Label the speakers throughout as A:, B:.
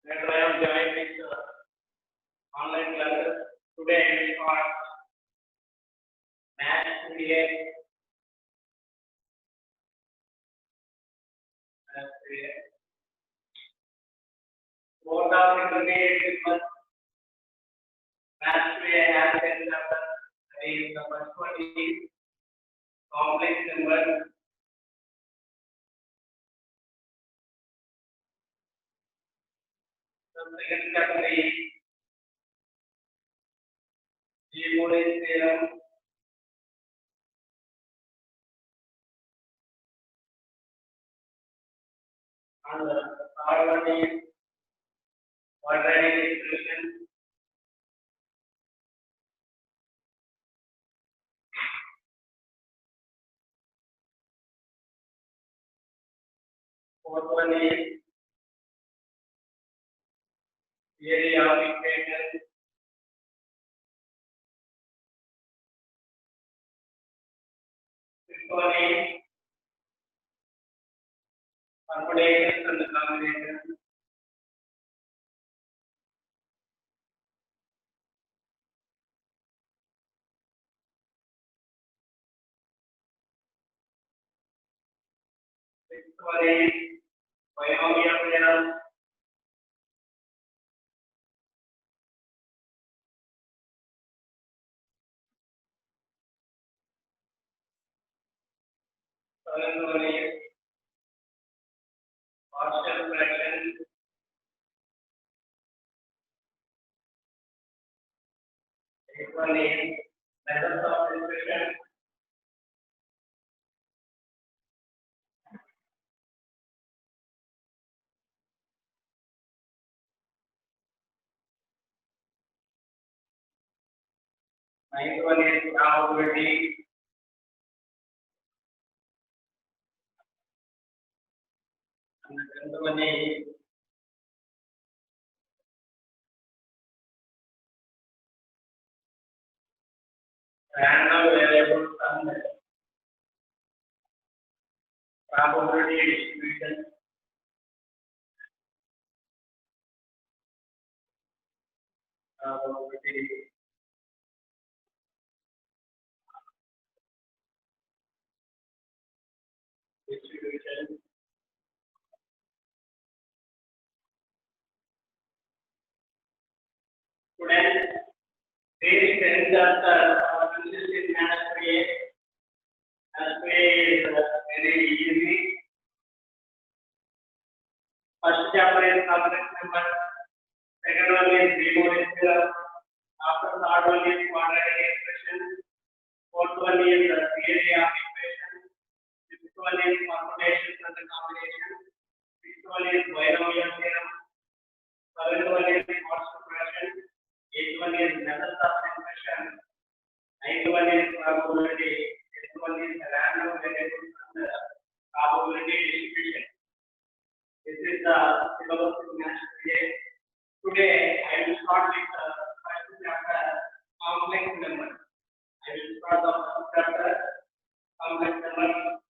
A: Later I am joined with online classes. Today I will start math 3A. Board of intermediate syllabus. Math 3A has 10 chapters. That is the first one is complex number. The second chapter is De Moivre's theorem. And the third one is quadratic expression. Fourth one is theory of equations. Fifth one is permutations and combinations. Sixth one is binomial theorem. Seventh one is partial fraction. Eighth one is methods of expression. Ninth one is probability. And the tenth one is random variables and probability distribution. Probability distribution. Students, these 10 chapters are consistent math 3A. Math 3A is very easy. First chapter is complex number. Second one is De Moivre's theorem. After third one is quadratic expression. Fourth one is the theory of equations. Fifth one is permutations and combinations. Sixth one is binomial theorem. Seventh one is partial fraction. Eighth one is methods of expression. Ninth one is probability. Tenth one is random variables and probability distribution. This is the syllabus in Math 3A. Today I will start with the first chapter, complex number. I will start the first chapter, complex number.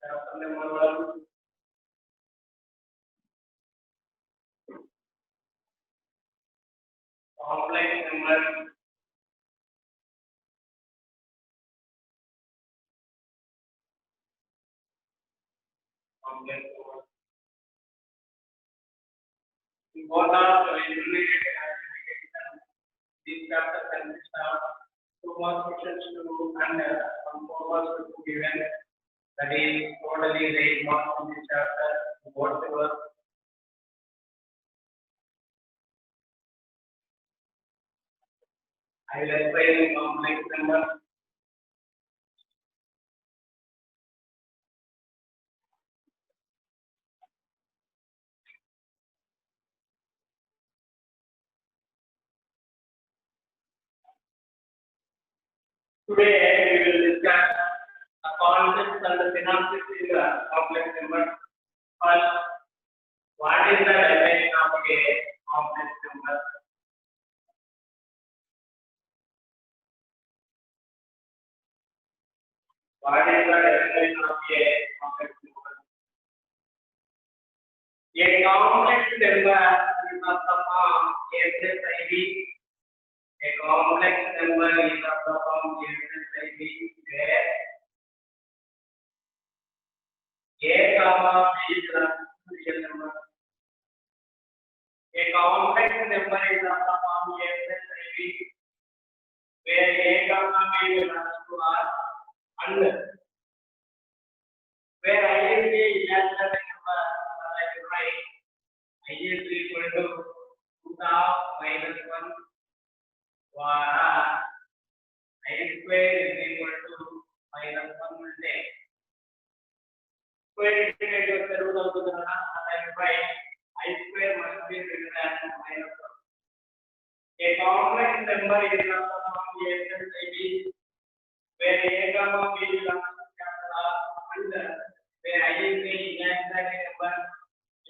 A: Chapter number 1. Complex number. Complex number. In both of intermediate and application, these chapters consist of 2 marks questions to and 1 4 marks to given. That is totally 8 marks in this chapter. Both the work. I will explain complex number. Today we will discuss the concepts and the synopsis in the complex number. First, what is the will not be a complex number. A complex number is of the form a plus ib. A complex number is of the form a plus ib, where a comma b is a real number. A complex number is of the form a plus ib, where a comma b belongs to R and where I is the imaginary number, I will write I is equal to root of minus 1 where I square is equal to minus 1 ఉంటే square integrated root అవుతుంది కదా, I will write I square must be greater than minus 1. A complex number is of the form a plus ib, where a comma b belongs to capital R and where I is the imaginary number.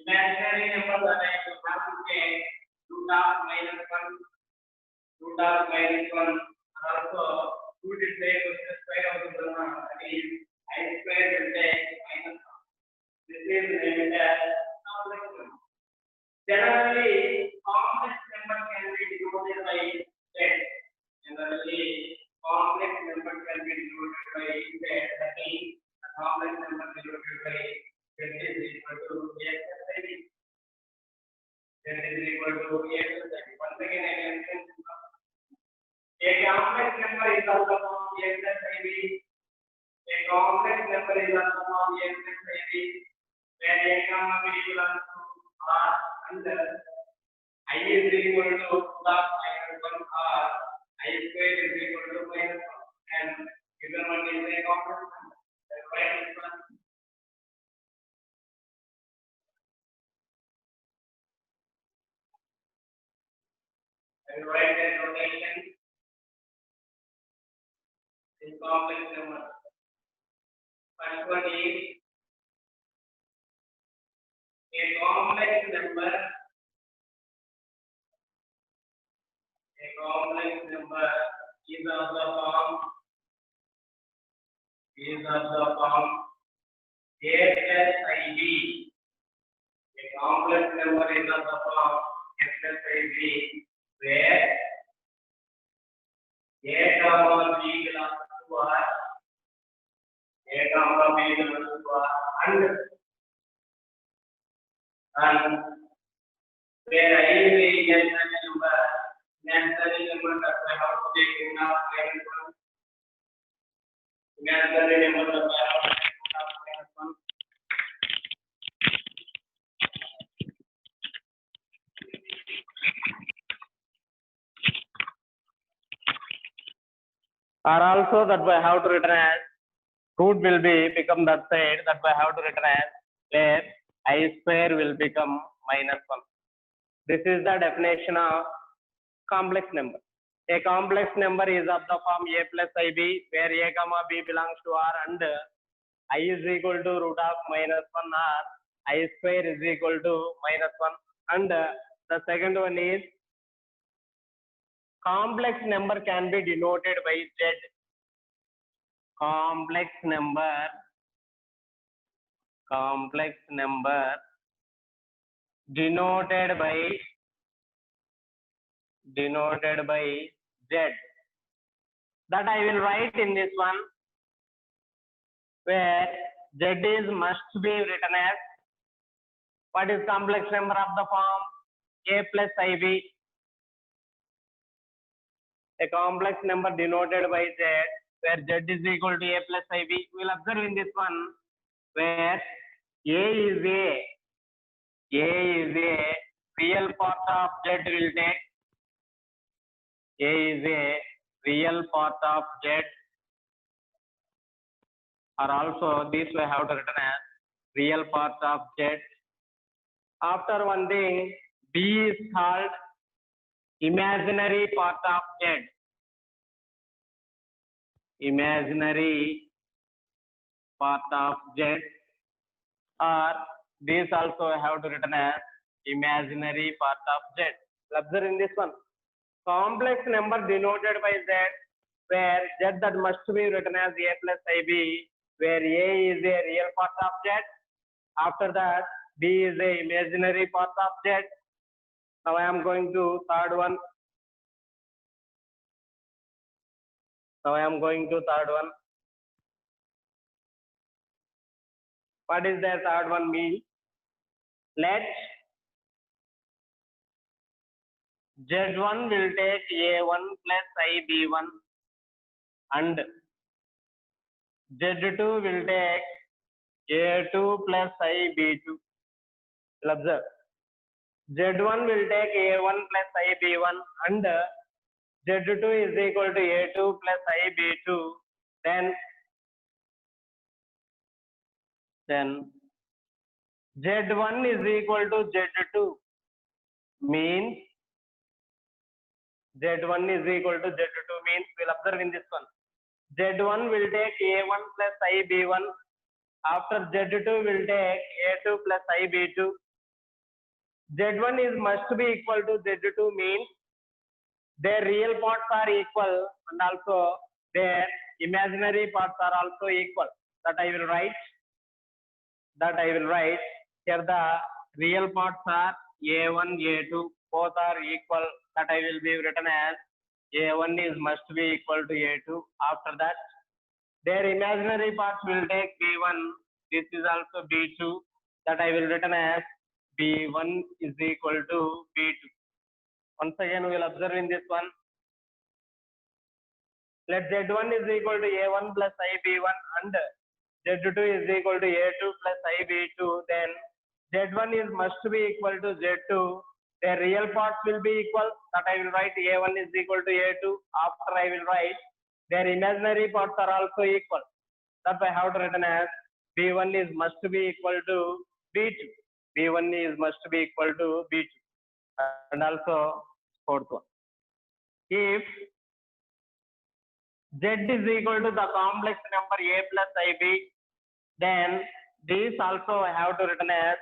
A: Imaginary number that I will have to take root of minus 1, root of minus 1, and also root is take the square of the number, that is I square will take minus 1. This is named as complex number. Generally, complex number can be denoted by z. Generally, complex number can be denoted by z. That means a complex number denoted by z is equal to a plus ib. Z is equal to a plus ib. Once again, I can say a complex number is of the form a plus ib. A complex number is of the form a plus ib, where a comma b belongs to R and I is equal to root of minus 1 R. I square is equal to minus 1, and given one is a complex number. That's why this one. I will write that notation in complex number. First one is a complex number. A complex number is of the form a plus ib. A complex number is of the form a plus ib, where a comma b belongs to R, a comma b belongs to R, and where I is the imaginary number. Imaginary number that I have to take root of minus 1. Imaginary number that I have to take root of minus 1. Or also that I have to return as root will be become that side, that I have to return as where I square will become minus 1. This is the definition of complex number. A complex number is of the form a plus ib, where a comma b belongs to R and I is equal to root of minus 1 R. I square is equal to minus 1, and the second one is complex number can be denoted by z. Complex number denoted by z. That I will write in this one, where z is must be written as what is complex number of the form a plus ib. A complex number denoted by z, where z is equal to a plus ib. We will observe in this one, where a is a real part of z will take. A is a real part of z, or also this we have to written as real part of z. After one thing, b is called imaginary part of z. Imaginary part of z, or this also have to written as imaginary part of z. Observe in this one, complex number denoted by z, where z that must be written as a plus ib, where A is a real part of Z. After that, B is a imaginary part of Z. Now I am going to third one. What is the third one mean? Let Z1 will take A1 plus IB1 and Z2 will take A2 plus IB2. Observe. Z1 will take A1 plus IB1 and Z2 is equal to A2 plus IB2. Then Z1 is equal to Z2 means Z1 is equal to Z2 means we'll observe in this one. Z1 will take A1 plus IB1. After Z2 will take A2 plus IB2. Z1 is must be equal to Z2 means their real parts are equal and also their imaginary parts are also equal. That I will write. Here the real parts are A1, A2, both are equal. That I will be written as A1 is must be equal to A2. After that, their imaginary parts will take B1. This is also B2. That I will written as B1 is equal to B2. Once again, we will observe in this one. Let Z1 is equal to A1 plus IB1 and Z2 is equal to A2 plus IB2. Then Z1 is must be equal to Z2. Their real parts will be equal. That I will write A1 is equal to A2. After I will write their imaginary parts are also equal. That I have to written as B1 is must be equal to B2. B1 is must be equal to B2. And also fourth one. If Z is equal to the complex number A plus IB, then this also I have to written as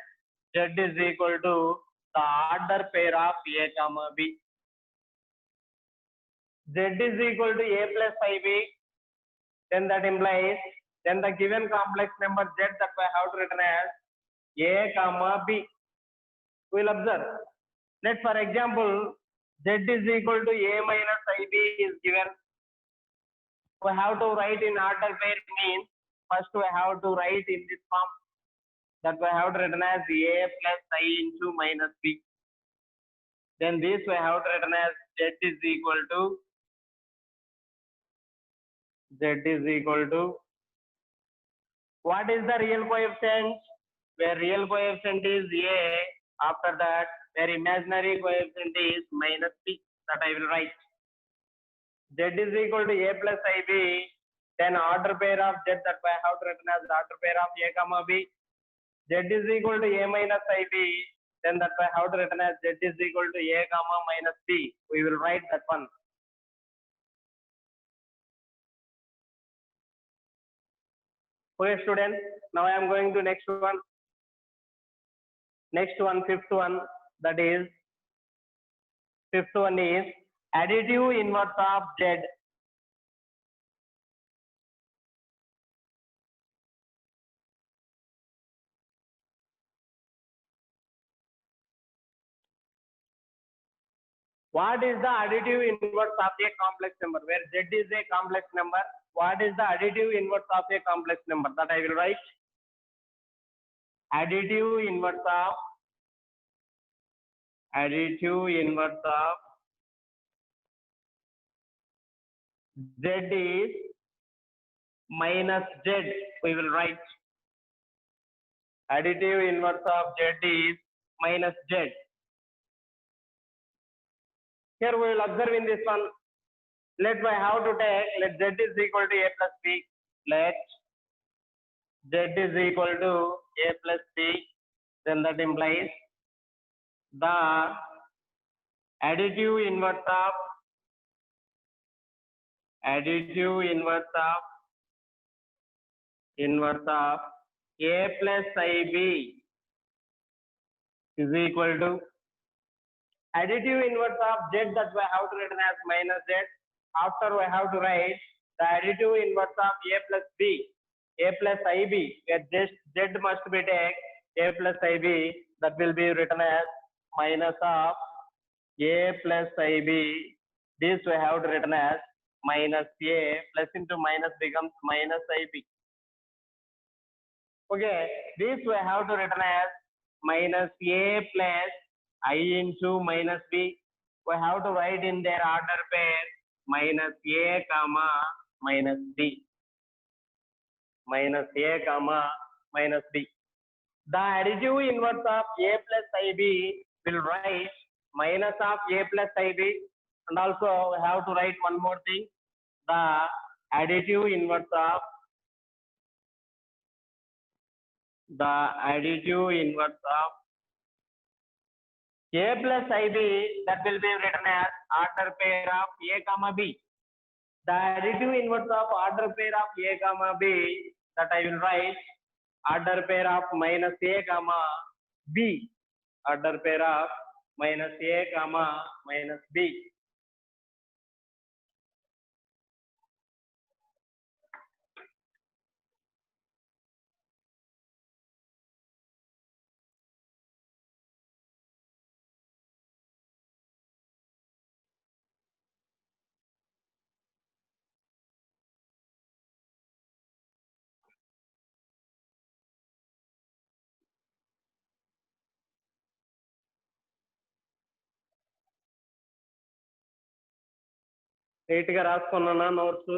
A: Z is equal to the order pair of A comma B. Z is equal to A plus IB, then that implies then the given complex number Z that I have to written as A comma B. We will observe. Let for example Z is equal to A minus IB is given. We have to write in order pair means first we have to write in this form. That we have to written as A plus I into minus B. Then this we have to written as Z is equal to what is the real coefficient? Where real coefficient is A, after that where imaginary coefficient is minus B. That I will write. Z is equal to A plus IB, then order pair of Z that I have to written as order pair of A comma B. Z is equal to A minus IB, then that I have to written as Z is equal to A comma minus B. We will write that one. Okay students, now I am going to next one. Fifth one, that is, fifth one is additive inverse of Z. What is the additive inverse of a complex number? Where Z is a complex number, what is the additive inverse of a complex number? That I will write. Additive inverse of Z is minus Z. We will write. Additive inverse of Z is minus Z. Here we will observe in this one. Let I have to take, let Z is equal to A plus B. Let Z is equal to A plus B. Then that implies the additive inverse of A plus IB is equal to additive inverse of Z that we have to written as minus Z. After we have to write the additive inverse of A plus B. a plus ib, just z must be take a plus ib, that will be written as minus of a plus ib. This we have to written as minus a, plus into minus becomes minus ib. Okay, this we have to written as minus a plus I into minus b. We have to write in their order pair minus a comma minus b, minus a comma minus b. The additive inverse of a plus ib will write minus of a plus ib, and also we have to write one more thing, the additive inverse of a plus ib, that will be written as order pair of a comma b. The additive inverse of order pair of a comma b, that I will write order pair of minus a comma b, order pair of minus a comma minus b. Neat గా రాసుకున్నానా notes?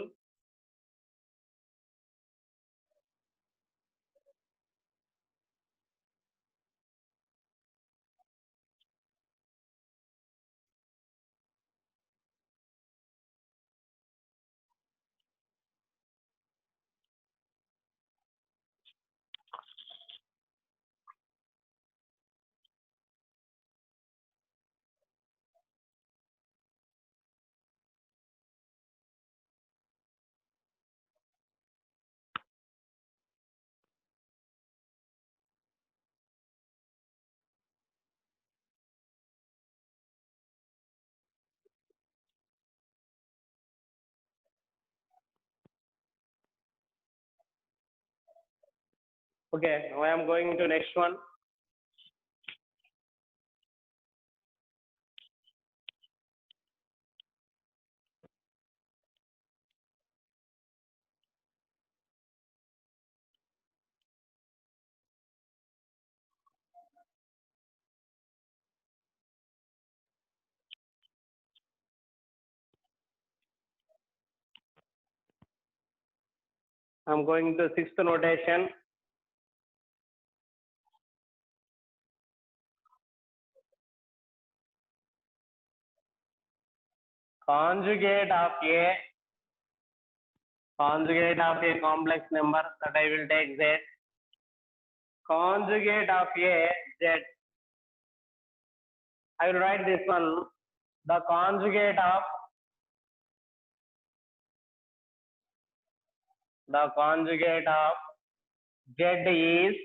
A: Okay, now I am going to next one. I am going to sixth notation. Conjugate of a complex number, that I will take z. Conjugate of a z. I will write this one. The conjugate of z is,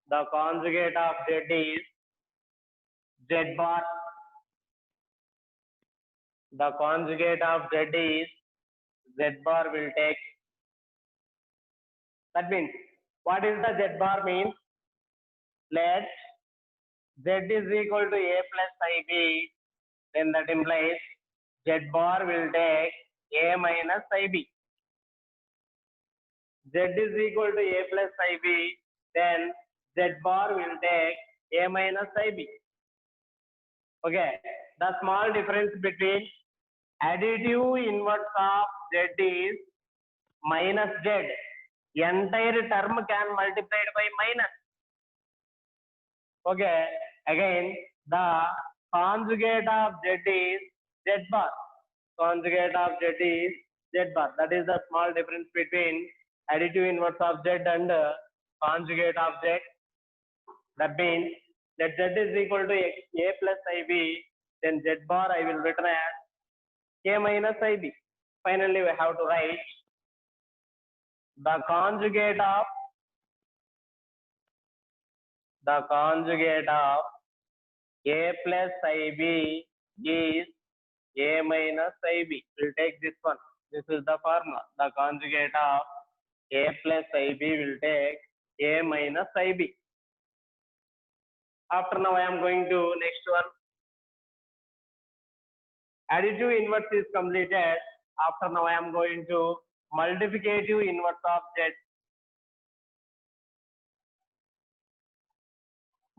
A: the conjugate of z is z bar. The conjugate of z is z bar will take. That means, what is the z bar means? Let z is equal to a plus ib, then that implies z bar will take a minus ib. Z is equal to a plus ib, then z bar will take a minus ib. Okay, the small difference between additive inverse of z is minus z. Entire term can multiplied by minus. Okay, again the conjugate of z is z bar. Conjugate of z is z bar. That is the small difference between additive inverse of z and conjugate of z. That means that z is equal to a plus ib, then z bar I will written as a minus ib. Finally, we have to write the conjugate of a plus ib is a minus ib. We'll take this one. This is the formula. The conjugate of A plus IB will take A minus IB. After now I am going to next one. Additive inverse is completed. After now I am going to multiplicative inverse of Z.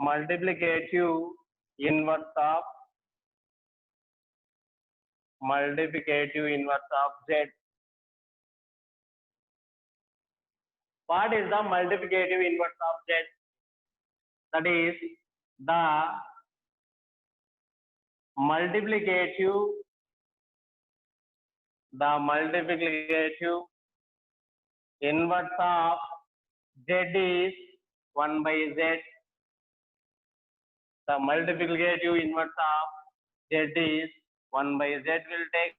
A: Multiplicative inverse of Z. What is the multiplicative inverse of Z? That is the multiplicative inverse of Z is 1 by Z. The multiplicative inverse of Z is 1 by Z will take.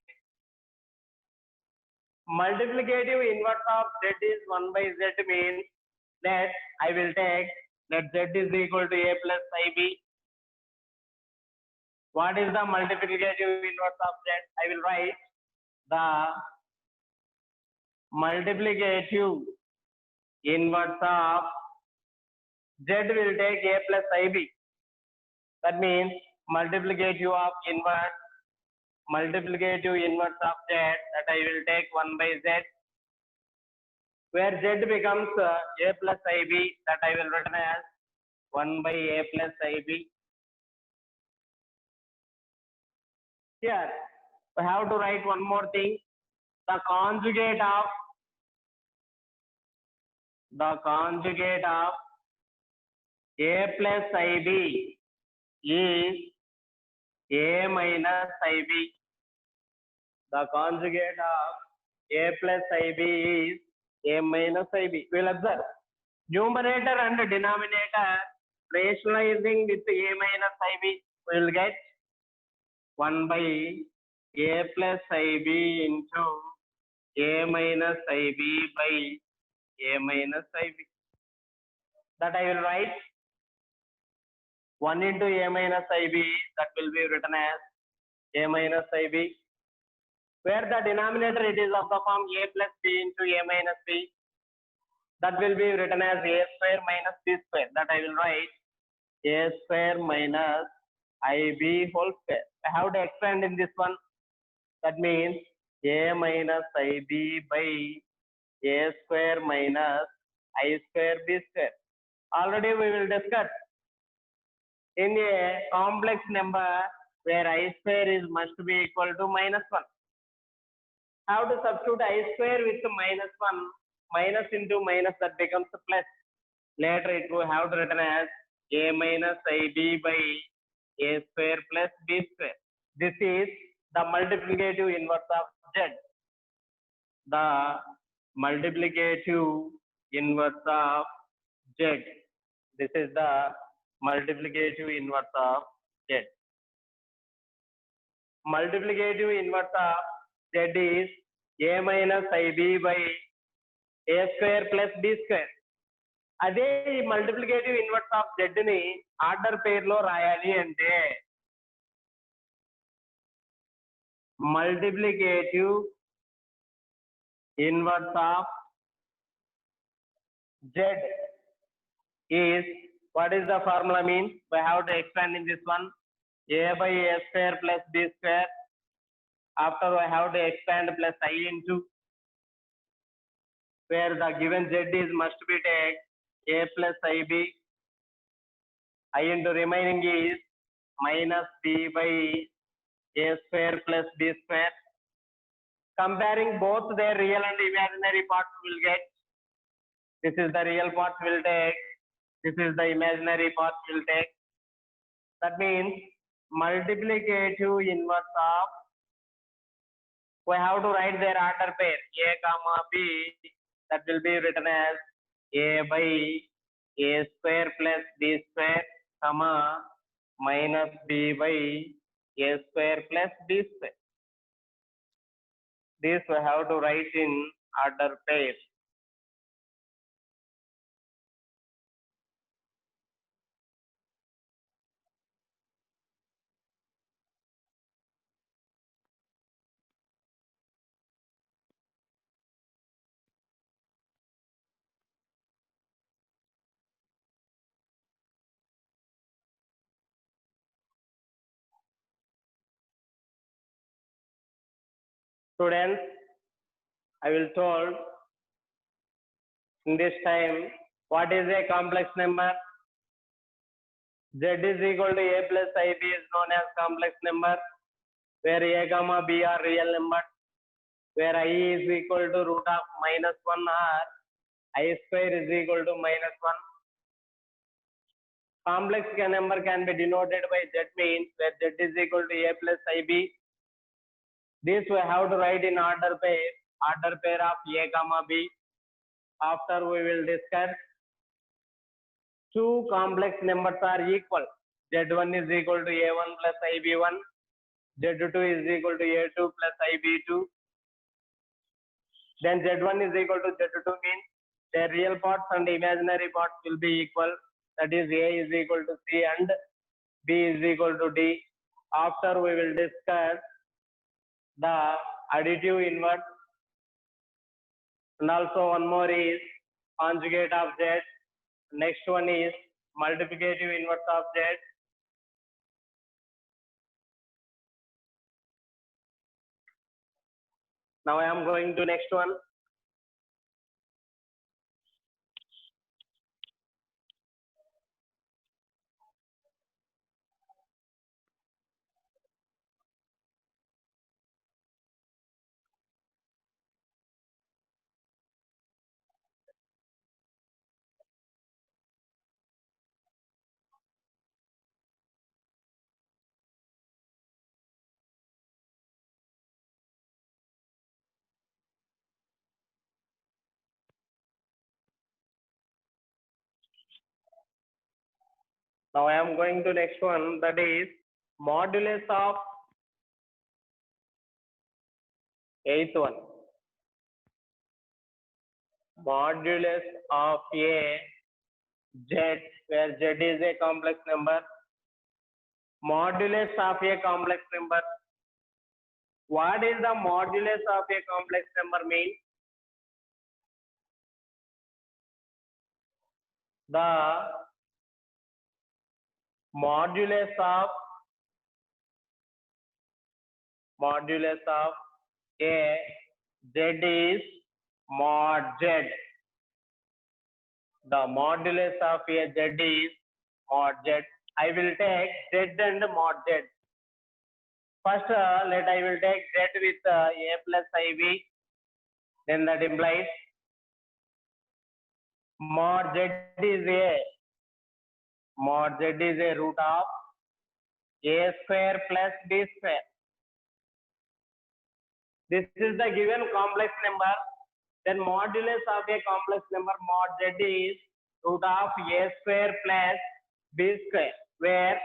A: Multiplicative inverse of Z is 1 by Z means that I will take that Z is equal to A plus IB. What is the multiplicative inverse of Z? I will write the multiplicative inverse of Z will take A plus IB. That means multiplicative inverse of Z that I will take 1 by Z, where Z becomes A plus IB, that I will written as 1 by A plus IB. Here we have to write one more thing. The conjugate of A plus IB is A minus IB. The conjugate of A plus IB is A minus IB. We will observe numerator and denominator rationalizing with A minus IB, we will get 1 by A plus IB into A minus IB by A minus IB. That I will write 1 into A minus IB, that will be written as A minus IB, where the denominator it is of the form A plus B into A minus B, that will be written as A square minus B square, that I will write A square minus IB whole square. I have to expand in this one, that means A minus IB by A square minus I square B square. Already we will discuss in a complex number where I square is must be equal to minus 1. How to substitute I square with minus 1, minus into minus, that becomes a plus. Later it will have to written as A minus IB by A square plus B square. This is the multiplicative inverse of Z. The multiplicative inverse of Z. This is the multiplicative inverse of Z. Multiplicative inverse of Z is A minus IB by A square plus B square. అదే ఈ multiplicative inverse of Z ని order పేర్ లో రాయాలి అంటే multiplicative inverse of Z is, what is the formula means? We have to expand in this one. A by A square plus B square. After I have to expand plus I into, where the given Z is must be take A plus IB. I into remaining is minus B by A square plus B square. Comparing both their real and imaginary parts will get. This is the real part will take. This is the imaginary part will take. That means multiplicative inverse of, we have to write their order pair A comma B, that will be written as A by A square plus B square comma minus B by A square plus B square. This we have to write in order pair. Students, I will told in this time what is a complex number. Z is equal to a plus ib is known as complex number, where a comma b are real numbers, where I is equal to root of -1 or I square is equal to -1. Complex number can be denoted by Z means where Z is equal to a plus ib. This we have to write in order pair of a comma b. After we will discuss two complex numbers are equal. Z1 is equal to a1 plus ib1. Z2 is equal to a2 plus ib2. Then Z1 is equal to Z2 means their real parts and imaginary parts will be equal. That is A is equal to C and B is equal to D. After we will discuss the additive inverse, and also one more is conjugate of Z. Next one is multiplicative inverse of Z. Now I am going to next one. Now I am going to next one, that is modulus of eighth one. Modulus of a Z, where Z is a complex number. Modulus of a complex number. What is the modulus of a complex number mean? The modulus of a Z is mod Z. The modulus of a Z is mod Z. I will take Z and mod Z. First, I will take Z with a plus ib. Then that implies mod Z is a root of a square plus b square. This is the given complex number. Then modulus of a complex number mod Z is root of a square plus b square, where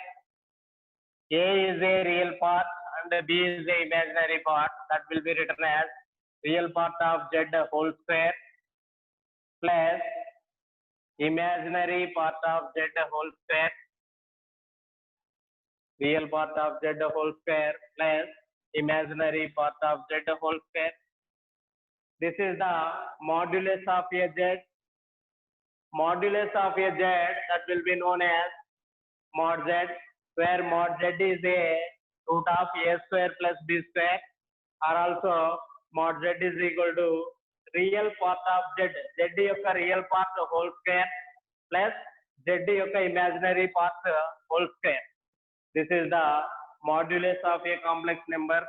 A: a is a real part and b is a imaginary part. That will be written as real part of Z whole square plus imaginary part of Z whole square. Real part of Z whole square plus imaginary part of Z whole square. This is the modulus of a Z. Modulus of a Z, that will be known as mod Z, where mod Z is a root of a square plus b square, or also mod Z is equal to real part of Z. Z yokka real part whole square plus Z yokka imaginary part whole square. This is the modulus of a complex number.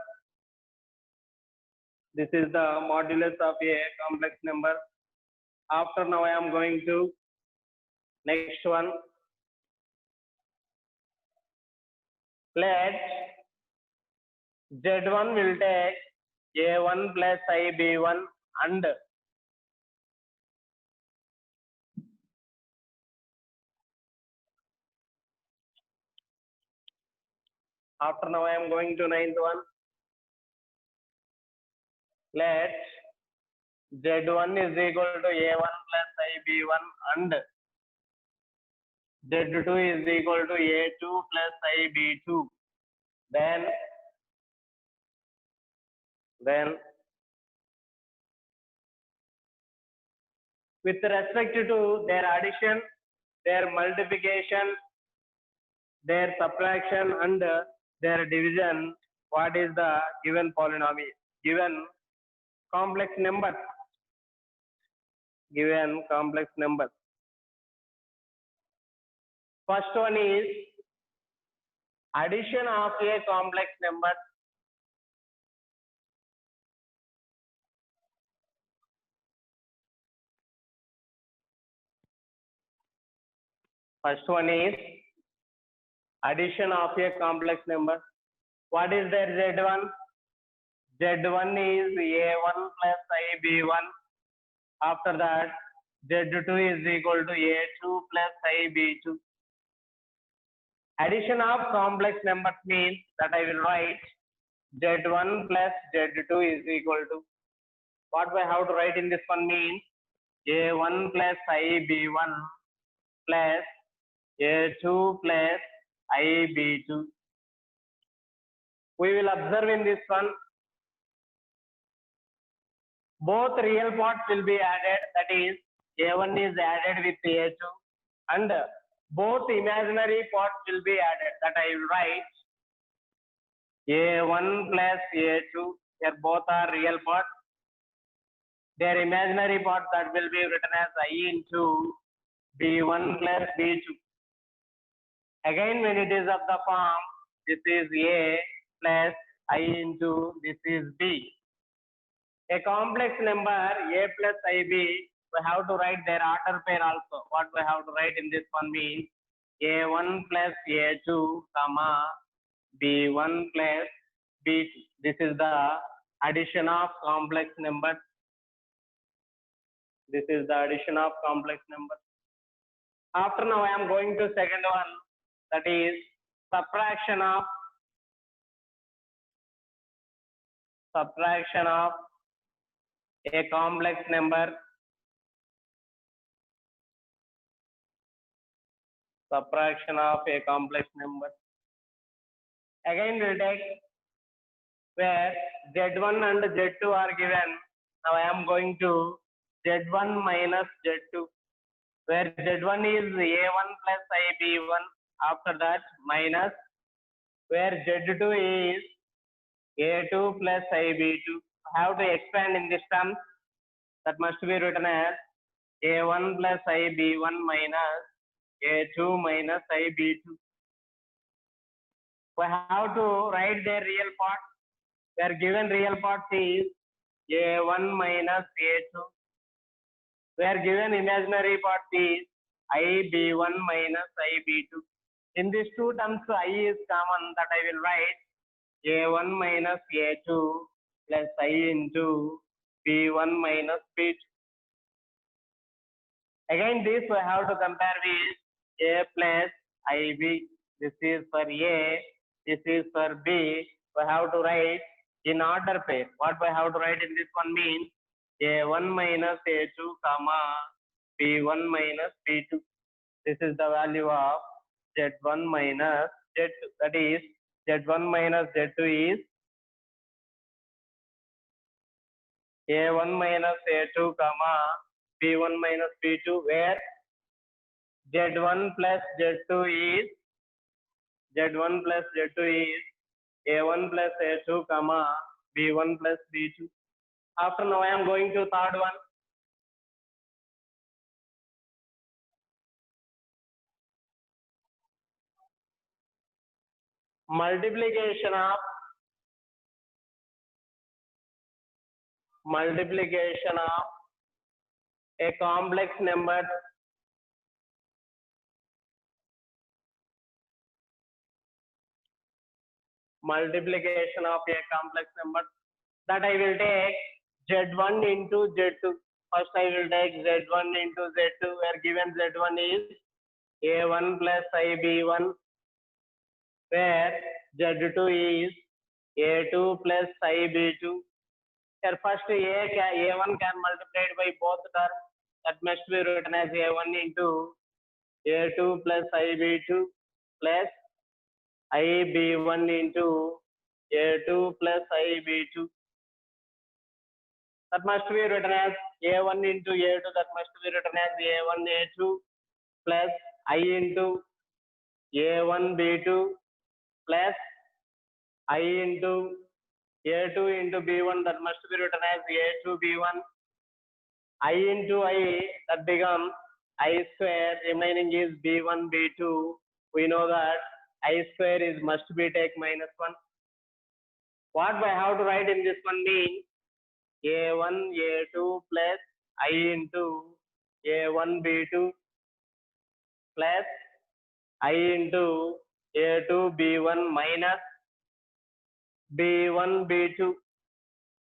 A: This is the modulus of a complex number. After now I am going to next one. Let Z1 will take a1 plus ib1 and after now I am going to ninth one. Let Z1 is equal to a1 plus ib1 and Z2 is equal to a2 plus ib2. Then with respect to their addition, their multiplication, their subtraction and their division, what is the given polynomial, given complex number. Given complex number. First one is addition of a complex number. First one is addition of a complex number. What is their Z1? Z1 is A1 plus IB1. After that, Z2 is equal to A2 plus IB2. Addition of complex numbers means that I will write Z1 plus Z2 is equal to, what I have to write in this one means A1 plus IB1 plus A2 plus IB2. We will observe in this one, both real parts will be added, that is A1 is added with A2 and both imaginary parts will be added, that I will write A1 plus A2, here both are real parts. Their imaginary part that will be written as I into B1 plus B2. Again, when it is of the form, this is A plus I into this is B. A complex number A plus IB, we have to write their order pair also. What we have to write in this one means A1 plus A2, comma B1 plus B2. This is the addition of complex numbers. This is the addition of complex numbers. After now I am going to second one, that is subtraction of a complex number. Subtraction of a complex number. Again we will take where Z1 and Z2 are given. Now I am going to Z1 minus Z2, where Z1 is A1 plus IB1. After that minus where Z2 is A2 plus IB2. How to expand in this term? That must be written as A1 plus IB1 minus A2 minus IB2. We have to write their real part. Their given real part is A1 minus A2. Where given imaginary part is IB1 minus IB2. In these two terms, I is common, that I will write A1 minus A2 plus I into B1 minus B2. Again, this we have to compare with A plus IB. This is for A, this is for B. We have to write in order pair. What we have to write in this one means A1 minus A2, comma B1 minus B2. This is the value of Z1 minus Z2. That is Z1 minus Z2 is A1 minus A2, comma B1 minus B2, where Z1 plus Z2 is A1 plus A2, comma B1 plus B2. After now I am going to third one. Multiplication of a complex number. Multiplication of a complex number, that I will take Z1 into Z2. First I will take Z1 into Z2, where given Z1 is A1 plus IB1, where Z2 is A2 plus IB2. Here first A1 can multiplied by both terms. That must be written as A1 into A2 plus IB2 plus IB1 into A2 plus IB2. That must be written as A1 into A2. That must be written as A1 A2 plus I into A1 B2 plus I into A2 into B1 that must be written as A2 B1. I into I that becomes I square, remaining is B1 B2. We know that I square is must be take minus 1. What I have to write in this one means A1 A2 plus I into A1 B2 plus I into A2 B1 minus B1 B2.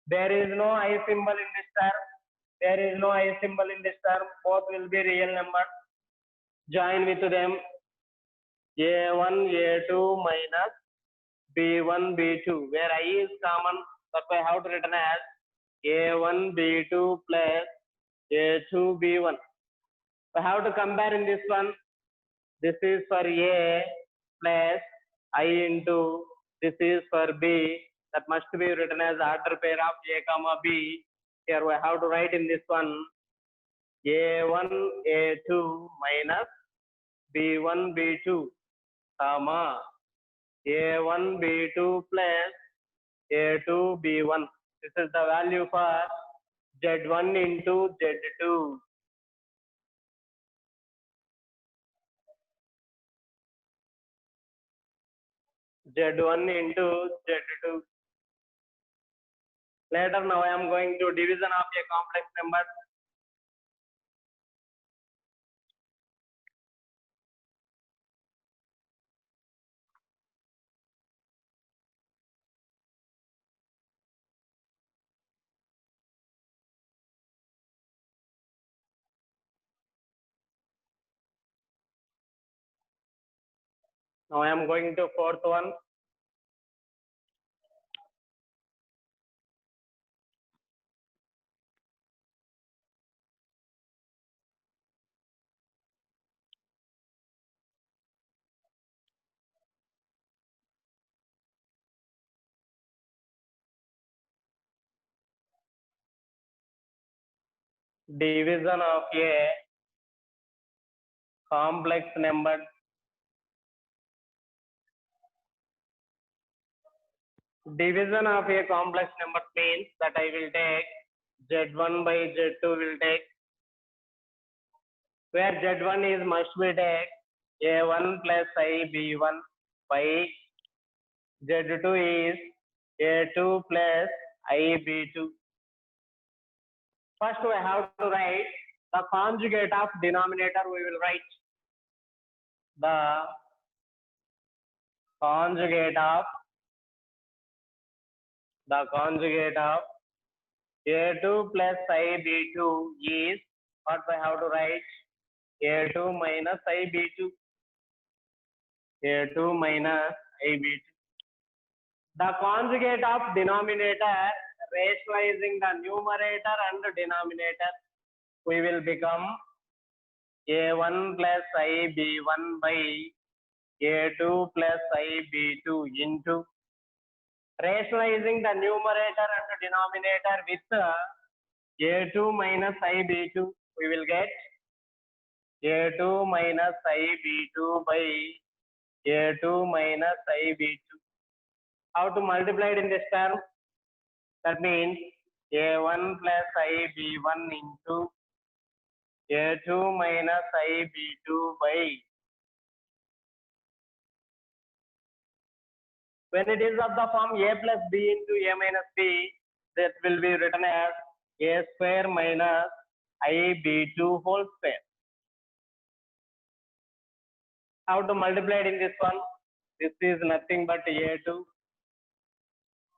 A: There is no I symbol in this term. There is no I symbol in this term. Both will be real numbers. Join with them. A1 A2 minus B1 B2, where I is common. That's why I have to written as A1 B2 plus A2 B1. So I have to compare in this one. This is for A plus I into this is for B. That must be written as order pair of A comma B. Here we have to write in this one A1 A2 minus B1 B2 comma A1 B2 plus A2 B1. This is the value for Z1 into Z2. Z1 into Z2. Later now I am going to division of a complex number. Now I am going to fourth one. Division of a complex number. Division of a complex number means that I will take Z1 by Z2 will take, where Z1 is must be take A1 plus I B1 by Z2 is A2 plus I B2. First we have to write the conjugate of denominator. We will write the conjugate of A2 plus I B2 is what we have to write A2 minus I B2. A2 minus I B2. The conjugate of denominator rationalizing the numerator and denominator, we will become A1 plus I B1 by A2 plus I B2 into rationalizing the numerator and denominator with A2 minus I B2, we will get A2 minus I B2 by A2 minus I B2. How to multiply it in this term? That means A1 plus I B1 into A2 minus I B2 by, when it is of the form A plus B into A minus B, that will be written as A square minus I B2 whole square. How to multiply it in this one? This is nothing but A2.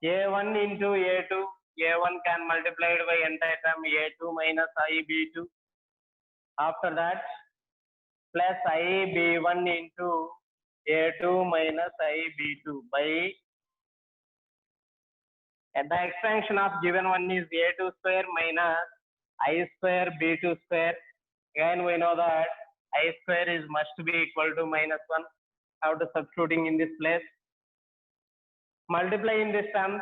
A: A1 into A2, A1 can multiply it by entire term A2 minus I B2. After that, plus I B1 into A2 minus I B2 by, and the expansion of given one is A2 square minus I square B2 square. Again we know that I square is must be equal to minus 1. How to substituting in this place? Multiply in this term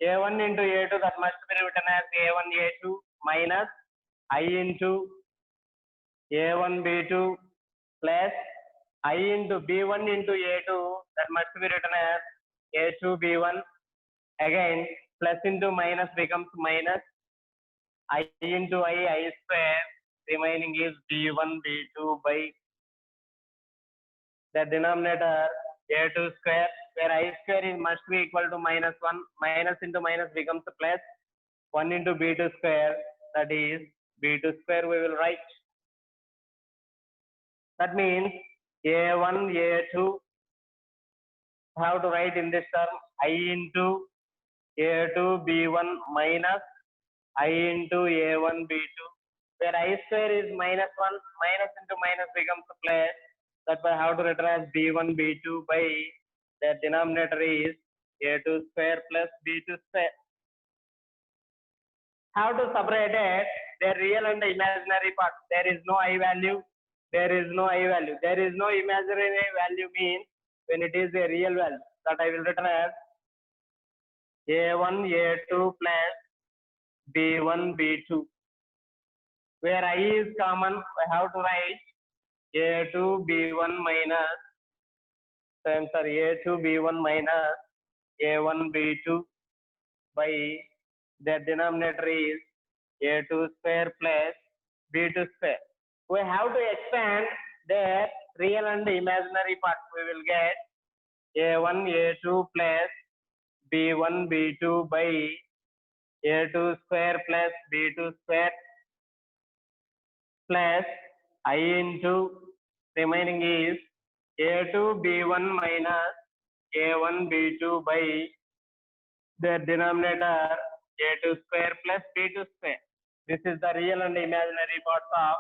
A: A1 into A2, that must be written as A1 A2 minus I into A1 B2 plus I into B1 into A2, that must be written as A2 B1. Again, plus into minus becomes minus. I into I square. Remaining is b1 b2 by the denominator a2 square, where I square is must be equal to minus 1. Minus into minus becomes plus 1 into b2 square, that is b2 square we will write. That means a1 a2 have to write in this term I into a2 b1 minus I into a1 b2, where I square is minus 1, minus into minus becomes plus. That's why I have to write as b1 b2 by the denominator is a2 square plus b2 square. Have to separate it, the real and the imaginary part. There is no I value, there is no I value. There is no imaginary value means when it is a real value, that I will write as a1 a2 plus b1 b2. Where I is common, I have to write a2 b1 minus, a2 b1 minus a1 b2 by the denominator is a2 square plus b2 square. We have to expand the real and imaginary part. We will get a1 a2 plus b1 b2 by a2 square plus b2 square plus I into remaining is a2 b1 minus a1 b2 by the denominator a2 square plus b2 square. This is the real and imaginary parts of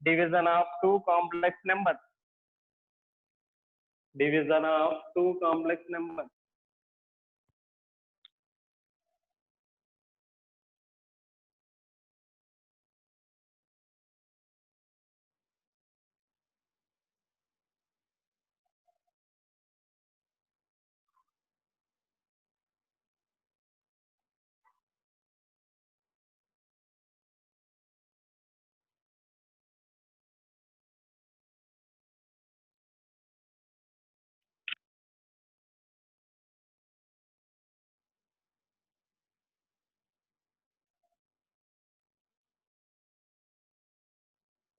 A: division of two complex numbers. Division of two complex numbers.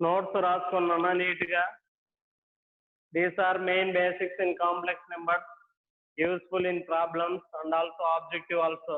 A: Notes రాసుకున్నానా neat గా. These are main basics in complex numbers, useful in problems and also objective also.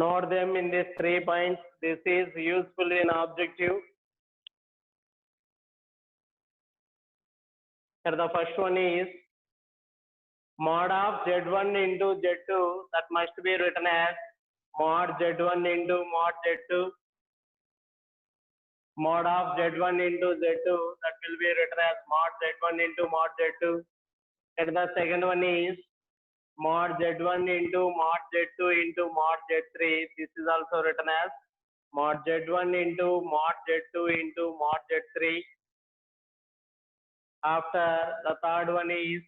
A: Note them in these 3 points. This is useful in objective. Here the first one is mod of z1 into z2, that must be written as mod z1 into mod z2. Mod of z1 into z2, that will be written as mod z1 into mod z2. And the second one is mod z1 into mod z2 into mod z3. This is also written as mod z1 into mod z2 into mod z3. After the third one is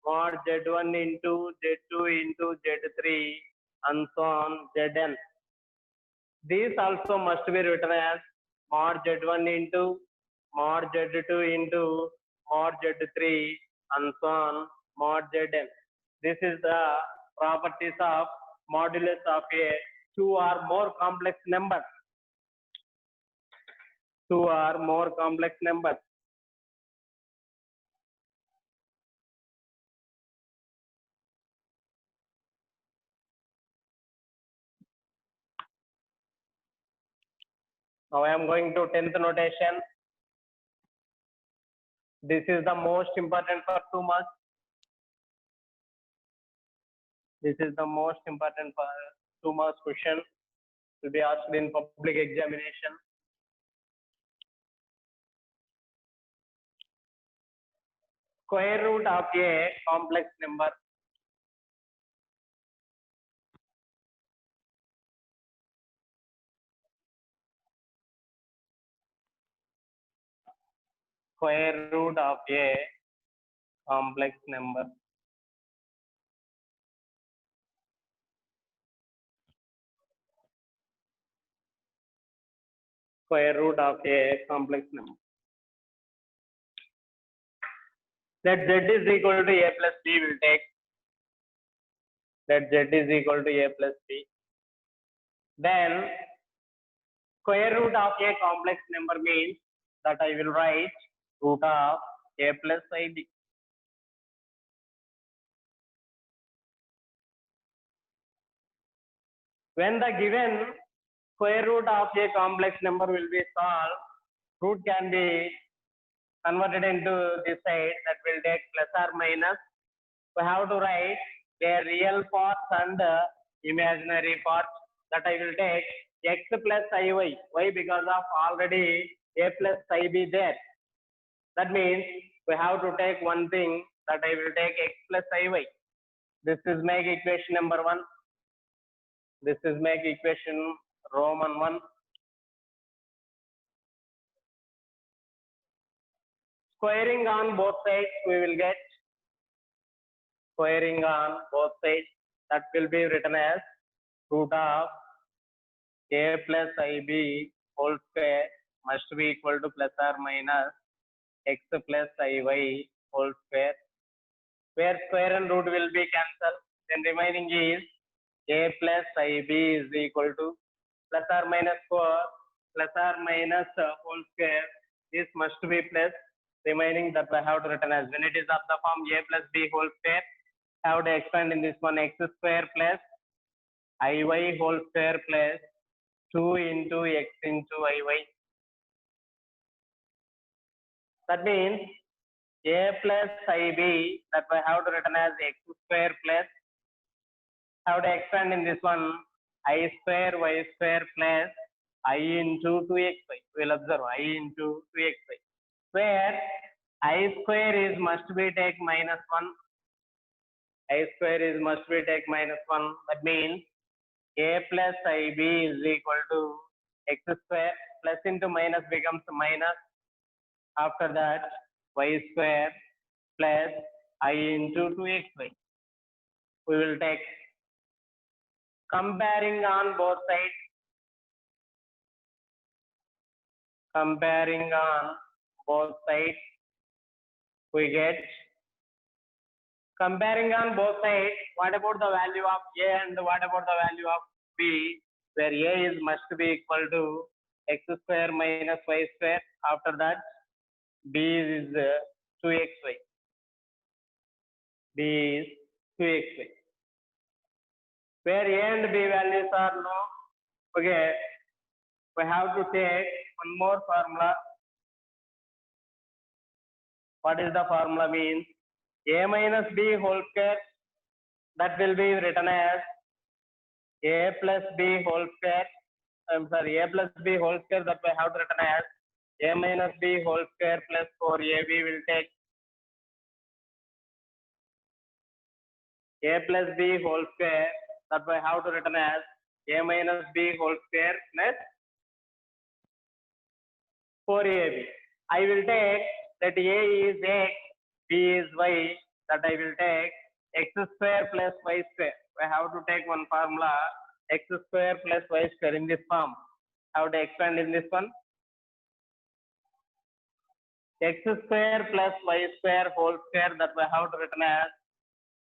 A: mod z1 into z2 into z3 and so on zn. These also must be written as mod z1 into mod z2 into mod z3 and so on mod zn. This is the properties of modulus of a two or more complex number. Two or more complex numbers. Now I am going to 10th notation. This is the most important for 2 marks. This is the most important 2 marks question to be asked in public examination. Square root of a complex number. Square root of a complex number. Square root of a complex number. That z is equal to a plus b will take. That z is equal to a plus b. Then square root of a complex number means that I will write root of a plus ib. When the given square root of a complex number will be solved, root can be converted into this side, that will take plus or minus. We have to write their real parts and imaginary parts. That I will take x plus iy. Why? Because of already a plus ib there. That means we have to take one thing, that I will take x plus iy. This is make equation number 1. This is make equation Roman 1. Squaring on both sides, we will get squaring on both sides. That will be written as root of a plus ib whole square must be equal to plus or minus x plus iy whole square, where square and root will be cancelled. Then remaining is a plus ib is equal to plus or minus 4 plus or minus whole square. This must be plus. Remaining that I have to written as, when it is of the form a plus b whole square, I have to expand in this one, x square plus iy whole square plus 2 into x into iy. That means a plus ib, that I have to written as x square plus, I have to expand in this one, I square y square plus I into 2xy. We will observe I into 2xy, where I square is must be take minus 1. I square is must be take minus 1. That means a plus ib is equal to x square, plus into minus becomes minus. After that, y square plus I into 2xy. We will take, comparing on both sides. Comparing on both sides, we get, comparing on both sides, what about the value of a and what about the value of b, where a is must be equal to x square minus y square. After that, b is 2xy. b is 2xy. Where a and b values are no. Okay, we have to take one more formula. What is the formula means? A minus b whole square, that will be written as a plus b whole square. I'm sorry, a plus b whole square, that we have to written as a minus b whole square plus 4ab will take a plus b whole square, that we have to written as a minus b whole square plus 4ab. I will take that a is x, b is y, that I will take x square plus y square. I have to take one formula, x square plus y square in this form. I have to expand in this one. X square plus y square whole square, that I have to written as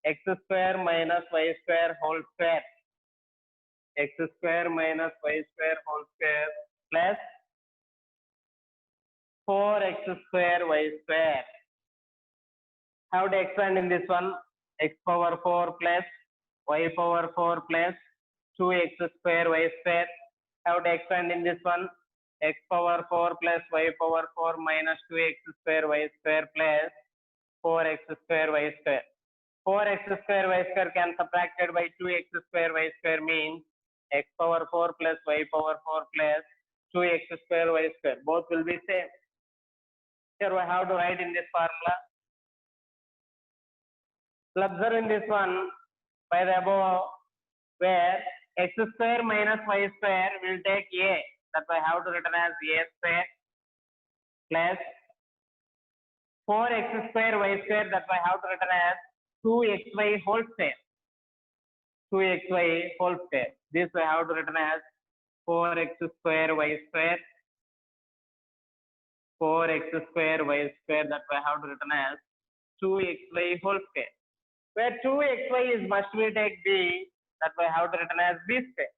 A: x square minus y square whole square. X square minus y square whole square plus 4x square y square. How to expand in this one? X power 4 plus y power 4 plus 2x square y square. How to expand in this one? X power 4 plus y power 4 minus 2x square y square plus 4x square y square. 4x square y square can subtracted by 2x square y square means x power 4 plus y power 4 plus 2x square y square. Both will be same. Here we have to write in this formula. So observe in this one by the above where x square minus y square will take a. That I have to written as a square plus 4x square y square. That I have to written as 2xy whole square. 2xy whole square. This I have to written as 4x square y square. 4x square y square. That I have to written as 2xy whole square. Where 2xy is must be take b. That I have to written as b square.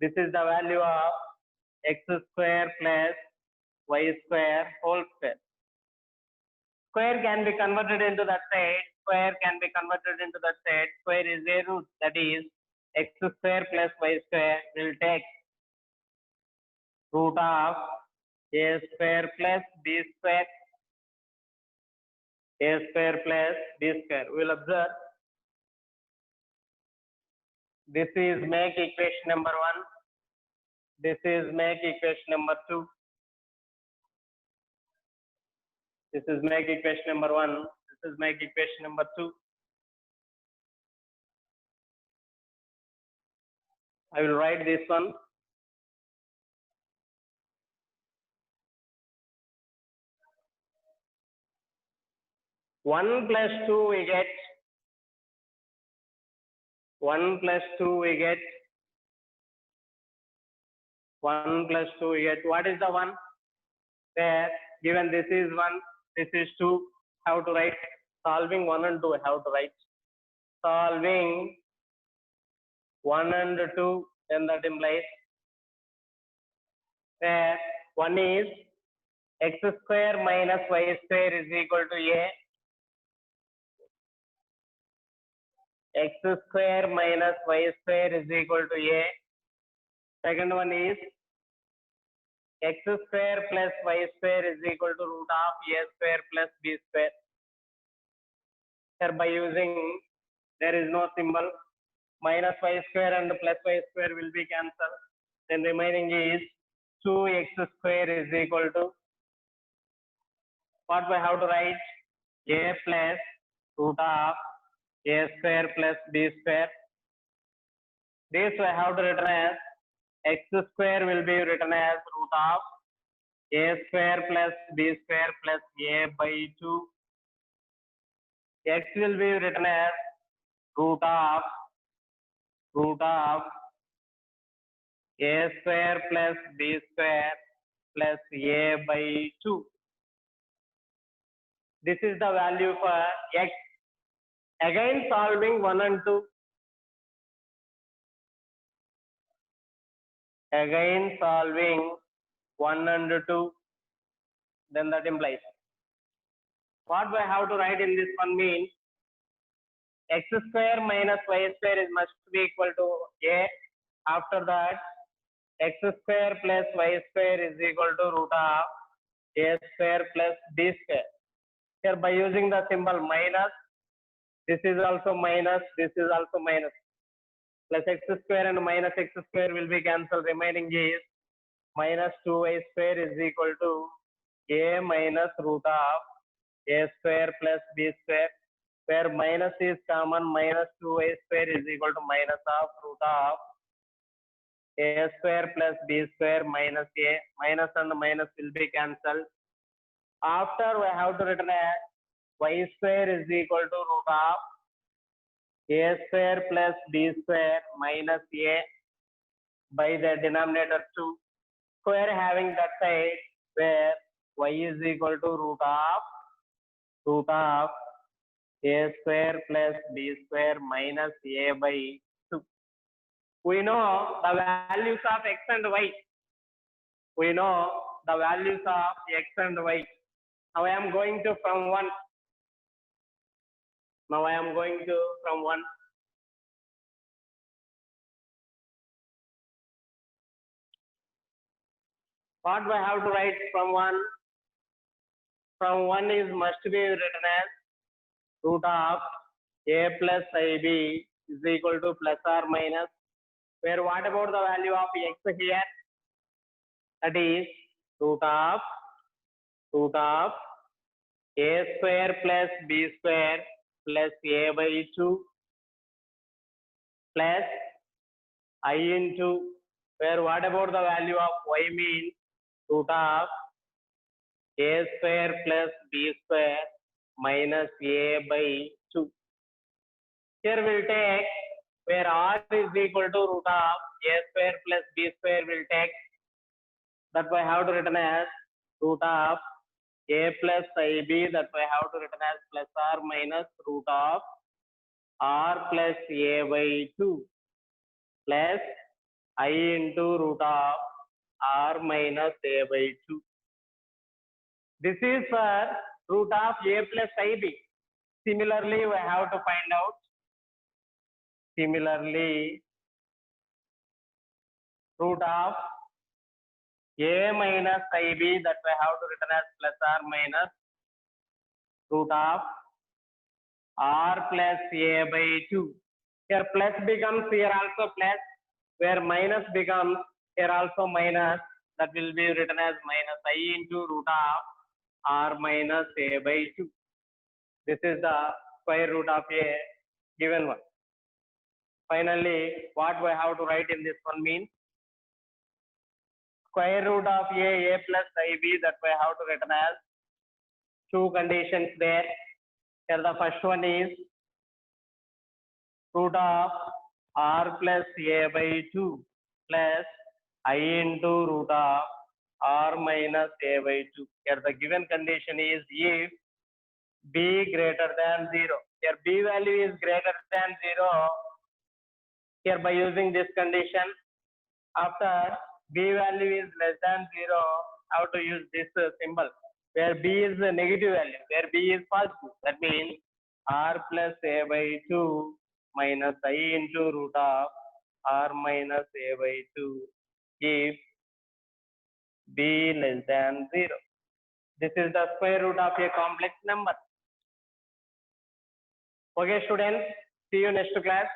A: This is the value of x square plus y square whole square. Square can be converted into that side. Square can be converted into that side. Square is a root. That is x square plus y square will take root of a square plus b square. A square plus b square. We will observe. This is make equation number 1. This is make equation number 2. This is make equation number 1. This is make equation number 2. I will write this one. One plus two we get. 1 plus 2 we get. 1 plus 2 we get. What is the 1? There, given this is 1, this is 2. How to write? Solving 1 and 2, how to write? Solving 1 and 2, then that implies there 1 is x square minus y square is equal to a. X square minus y square is equal to a. Second one is x square plus y square is equal to root of a square plus b square. Here by using, there is no symbol, minus y square and plus y square will be cancelled. Then remaining is 2x square is equal to, what we have to write? A plus root of a square plus b square. This I have to written as x square will be written as root of a square plus b square plus a by 2. X will be written as root of a square plus b square plus a by 2. This is the value for x. Again solving 1 and 2. Again solving 1 and 2. Then that implies. What we have to write in this one means x square minus y square is must be equal to a. After that, x square plus y square is equal to root of a square plus b square. Here by using the symbol minus, this is also minus, this is also minus. Plus x square and minus x square will be cancelled. Remaining is minus 2y square is equal to a minus root of a square plus b square. Where minus is common, minus 2y square is equal to minus of root of a square plus b square minus a. Minus and minus will be cancelled. After we have to written as y square is equal to root of a square plus b square minus a by the denominator 2. Square having that side where y is equal to root of a square plus b square minus a by 2. We know the values of x and y. We know the values of x and y. Now I am going to from 1. Now I am going to from 1. What do I have to write from 1? From 1 is must be written as root of a plus ib is equal to plus or minus, where what about the value of x here? That is root of a square plus b square plus a by 2 plus I into, where what about the value of y means root of a square plus b square minus a by 2. Here we'll take where r is equal to root of a square plus b square will take, that way how to written as root of a plus ib, that way how to written as plus r minus root of r plus a by 2 plus I into root of r minus a by 2. This is for root of a plus ib. Similarly, we have to find out. Similarly, root of a minus ib, that way how to written as plus r minus root of r plus a by 2. Here plus becomes here also plus, where minus becomes here also minus, that will be written as minus I into root of r minus a by 2. This is the square root of a given one. Finally, what we have to write in this one means square root of a plus ib, that way how to written as two conditions there. Here the first one is root of r plus a by 2 plus I into root of r minus a by 2. Here the given condition is if b greater than 0. Here b value is greater than 0. Here by using this condition, after b value is less than 0, how to use this symbol, where b is the negative value, where b is positive. That means r plus a by 2 minus I into root of r minus a by 2 if b less than 0. This is the square root of a complex number. Okay, students, see you next class.